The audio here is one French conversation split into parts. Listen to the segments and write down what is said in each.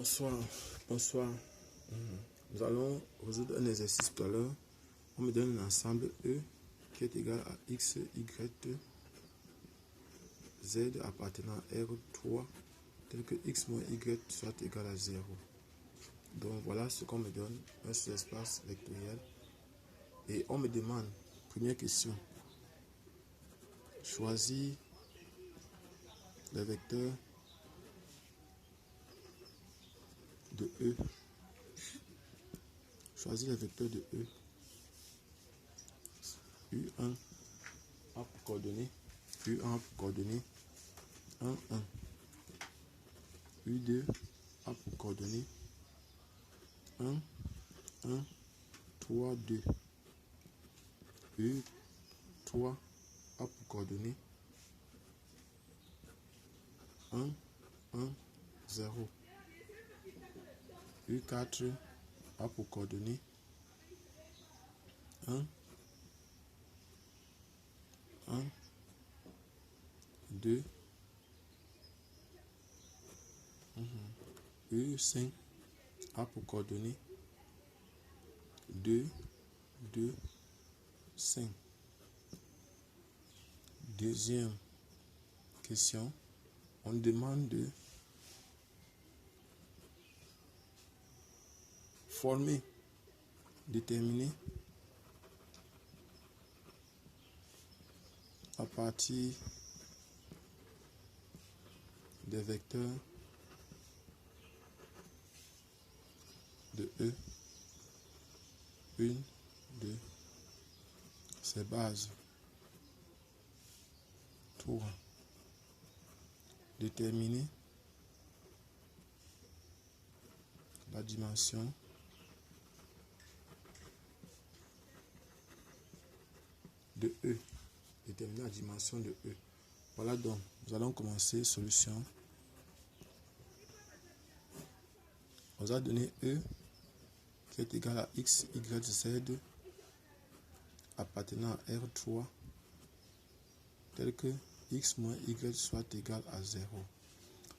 Bonsoir, bonsoir. Nous allons résoudre un exercice tout à l'heure. On me donne un ensemble E qui est égal à X, Y, Z appartenant à R3, tel que X moins Y soit égal à 0. Donc voilà ce qu'on me donne, un sous-espace vectoriel. Et on me demande, première question, choisis le vecteur de E. Choisis le vecteur de E. U1 a pour coordonnées, U1 pour coordonnées 1, 1. U2 a pour coordonnées 1, 1, 3, 2. U3 a pour coordonnées 1, 1, 0. U4 a pour coordonnées 1, 1, 2, U5 a pour coordonnées 2, 2, 5. Deuxième question, on demande de former, déterminer à partir des vecteurs de E, 1, 2, ses bases, 3. Déterminer la dimension de E. Déterminer la dimension de E. Voilà donc, nous allons commencer solution. On va donner E qui est égal à X, Y, Z appartenant à R3 tel que X moins Y soit égal à 0.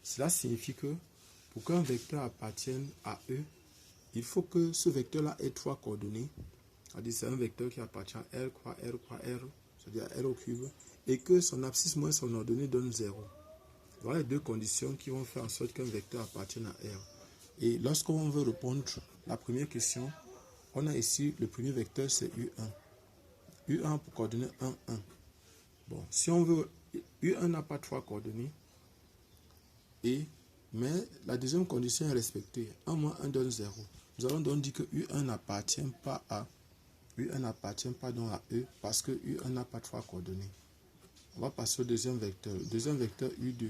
Cela signifie que pour qu'un vecteur appartienne à E, il faut que ce vecteur-là ait 3 coordonnées. C'est-à-dire c'est un vecteur qui appartient à R, croix, R, croix, R, c'est-à-dire à R au cube, et que son abscisse moins son ordonnée donne 0. Voilà les deux conditions qui vont faire en sorte qu'un vecteur appartienne à R. Et lorsqu'on veut répondre à la première question, on a ici le premier vecteur, c'est U1. U1 pour coordonner 1, 1. Bon, si on veut, U1 n'a pas 3 coordonnées, mais la deuxième condition est respectée. 1 moins 1 donne 0. Nous allons donc dire que U1 n'appartient pas à donc à E parce que U1 n'a pas 3 coordonnées. On va passer au deuxième vecteur. Le deuxième vecteur U2.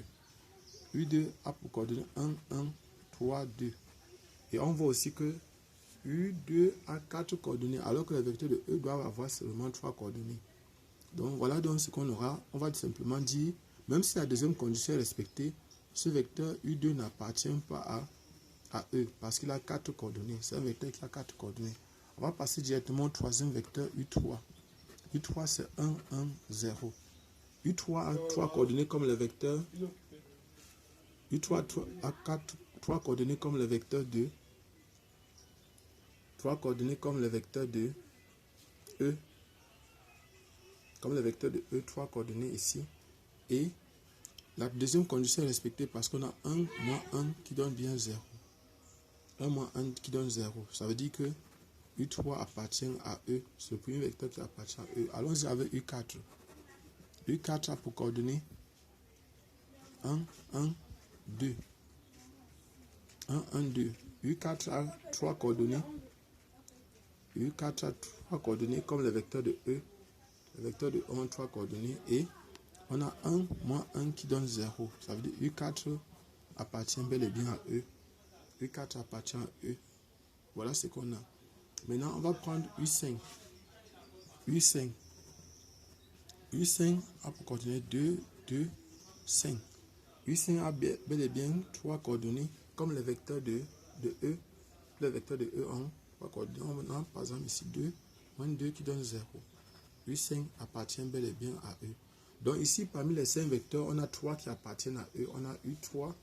U2 a pour coordonnées 1, 1, 3, 2. Et on voit aussi que U2 a 4 coordonnées alors que les vecteurs de E doivent avoir seulement 3 coordonnées. Donc voilà donc ce qu'on aura. On va simplement dire, même si la deuxième condition est respectée, ce vecteur U2 n'appartient pas à E parce qu'il a 4 coordonnées. C'est un vecteur qui a 4 coordonnées. On va passer directement au troisième vecteur U3. U3 c'est 1, 1, 0. U3 a 3 coordonnées comme le vecteur. U3 a 3 coordonnées comme le vecteur de 3 coordonnées comme le vecteur de E. Comme le vecteur de E, 3 coordonnées ici. Et la deuxième condition est respectée parce qu'on a 1 moins 1 qui donne bien 0. 1 moins 1 qui donne 0. Ça veut dire que U3 appartient à E. C'est le premier vecteur qui appartient à E. Allons-y avec U4. U4 a pour coordonnées 1, 1, 2. 1, 1, 2. U4 a 3 coordonnées. U4 a 3 coordonnées comme le vecteur de E. Le vecteur de E a 3 coordonnées. Et on a 1 moins 1 qui donne 0. Ça veut dire U4 appartient bel et bien à E. U4 appartient à E. Voilà ce qu'on a. Maintenant, on va prendre U5. U5. U5 a pour coordonnées 2, 2, 5. U5 a bel et bien 3 coordonnées comme le vecteur de E. Le vecteur de E en 3 coordonnées. On a par exemple ici 2, moins 2 qui donne 0. U5 appartient bel et bien à E. Donc ici, parmi les 5 vecteurs, on a 3 qui appartiennent à E. On a U3,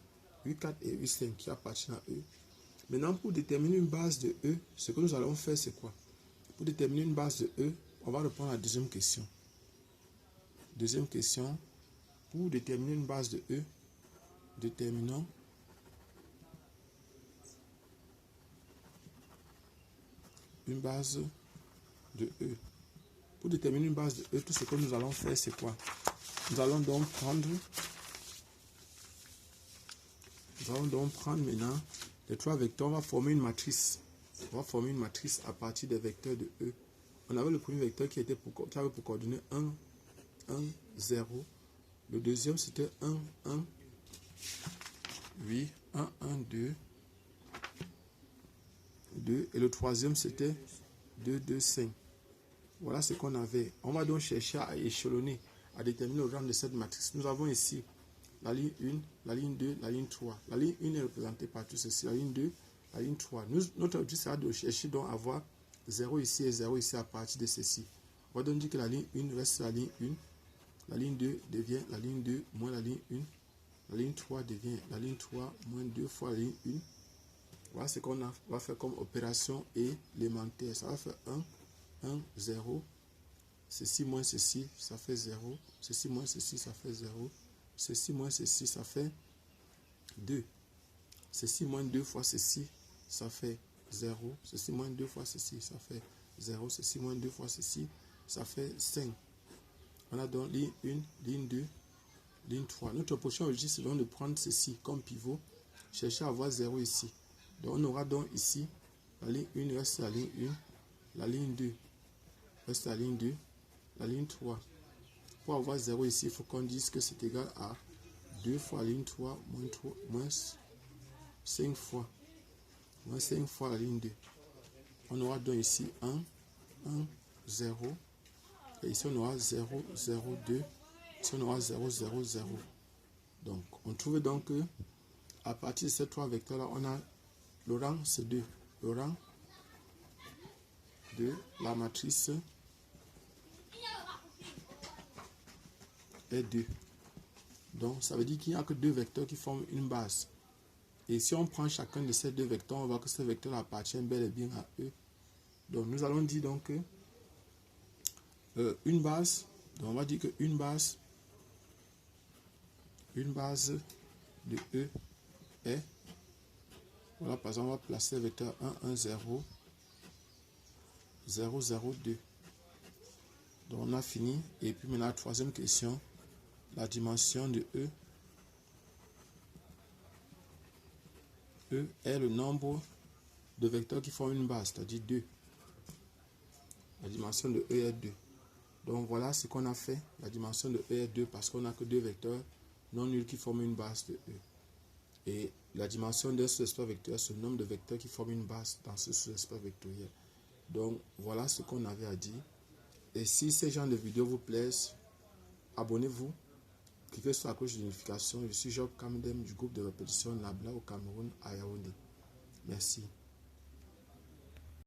U4 et U5 qui appartiennent à E. Maintenant, pour déterminer une base de E, ce que nous allons faire, c'est quoi? Pour déterminer une base de E, on va reprendre la deuxième question. Deuxième question, pour déterminer une base de E, déterminons une base de E. Pour déterminer une base de E, tout ce que nous allons faire, c'est quoi? Nous allons donc prendre maintenant les trois vecteurs. On va former une matrice. On va former une matrice à partir des vecteurs de E. On avait le premier vecteur qui avait pour coordonnées 1, 1, 0. Le deuxième, c'était 1, 1, 8, 1, 1, 2, 2. Et le troisième, c'était 2, 2, 5. Voilà ce qu'on avait. On va donc chercher à échelonner, à déterminer le rang de cette matrice. Nous avons ici la ligne 1, la ligne 2, la ligne 3. La ligne 1 est représentée par tout ceci. La ligne 2, la ligne 3. Notre objectif sera de chercher donc à avoir 0 ici et 0 ici à partir de ceci. On va donc dire que la ligne 1 reste la ligne 1. La ligne 2 devient la ligne 2 moins la ligne 1. La ligne 3 devient la ligne 3 moins 2 fois la ligne 1. Voilà ce qu'on va faire comme opération élémentaire. Ça va faire 1, 1, 0. Ceci moins ceci, ça fait 0. Ceci moins ceci, ça fait 0. Ceci moins ceci, ça fait 2. Ceci moins 2 fois ceci, ça fait 0. Ceci moins 2 fois ceci, ça fait 0. Ceci moins 2 fois ceci, ça fait 5. On a donc ligne 1, ligne 2, ligne 3. Notre prochain objectif, c'est donc de prendre ceci comme pivot. Chercher à avoir 0 ici. Donc on aura donc ici, la ligne 1 reste la ligne 1. La ligne 2 reste la ligne 2. La ligne 3. Pour avoir 0 ici, il faut qu'on dise que c'est égal à 2 fois la ligne 3 moins 5 fois. Moins 5 fois la ligne 2. On aura donc ici 1, 1, 0. Et ici on aura 0, 0, 2. Ici on aura 0, 0, 0. Donc on trouve donc que à partir de ces trois vecteurs là, on a le rang c'est 2. Le rang de la matrice est 2. Donc ça veut dire qu'il n'y a que deux vecteurs qui forment une base. Et si on prend chacun de ces deux vecteurs, on voit que ce vecteur appartient bel et bien à E. Donc nous allons dire donc que une base, donc on va dire qu'une base de E est, voilà par exemple on va placer le vecteur 1, 1, 0, 0, 0, 2. Donc on a fini. Et puis maintenant la troisième question, la dimension de E. E est le nombre de vecteurs qui forment une base, c'est-à-dire 2. La dimension de E est 2. Donc voilà ce qu'on a fait. La dimension de E est 2 parce qu'on n'a que deux vecteurs non nuls qui forment une base de E. Et la dimension d'un sous-espace vectoriel, c'est le nombre de vecteurs qui forment une base dans ce sous-espace vectoriel. Donc voilà ce qu'on avait à dire. Et si ces genres de vidéos vous plaisent, abonnez-vous. Cliquez sur la cloche de notification. Je suis Job Kamdem du groupe de répétition Nabla au Cameroun à Yaoundé. Merci.